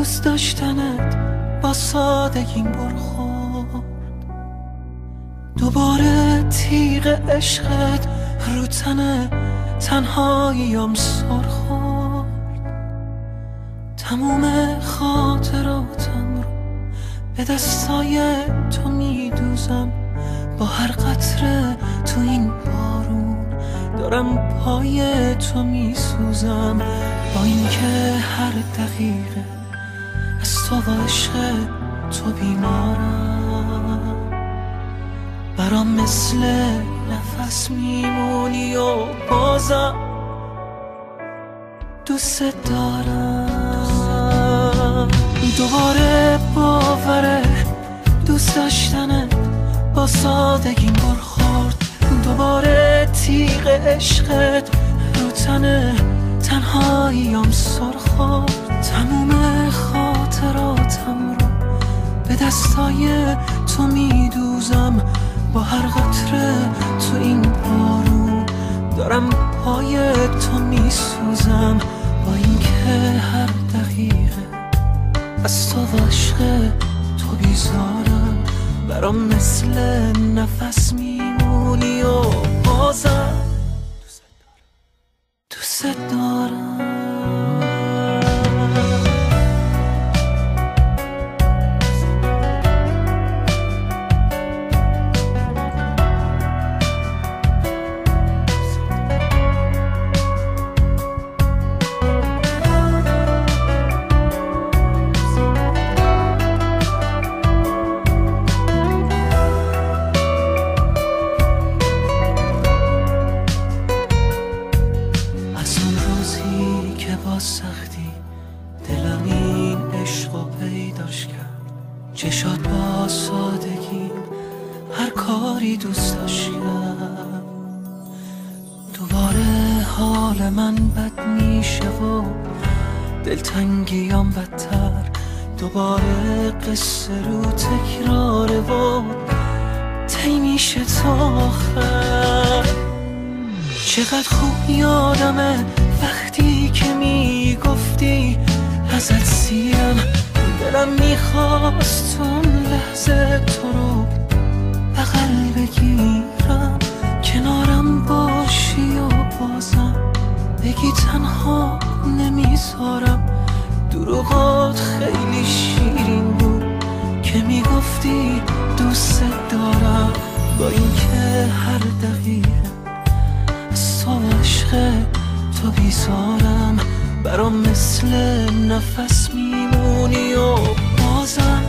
دوست داشتنت با سادگیم برخورد، دوباره تیغ عشقت رو تن تنهاییم سر خورد. تموم خاطراتم رو به دستای تو میدوزم، با هر قطره تو این بارون دارم پای تو میسوزم. با اینکه هر دقیقه از تو و عشق تو بیمارم، برام مثل نفس میمونی و بازم دوست دارم. دوباره باوره دوست داشتنت با سادگیم برخورد، دوباره تیغ عشقت رو تن تنهاییم سر خورد. تموم خاطراتم رو به دستای تو میدوزم، با هر قطره تو این بارون دارم پای تو میسوزم. با اینکه هر دقیقه از تو و عشق تو بیزارم، برام مثل نفس میمونی و بازم دوست دارم. با سختی دلم این عشقو پیداش کرد، چشات با سادگی هر کاری دوست داشت کرد. دوباره حال من بد میشه و دلتنگیام بدتر، دوباره قصه رو تکراره و طی میشه تا آخر. چقدر خوب یادمه وقتی که میگفتی ازت سیرم، دلم میخواست اون لحظه تو رو بغل بگیرم، کنارم باشی و بازم بگی تنها نمیذارم. دروغات خیلی شیرین بود که میگفتی دوست دارم، با اینکه هر دقیقه از تو عشق تو بیزارم، برام مثل نفس میمونی و بازم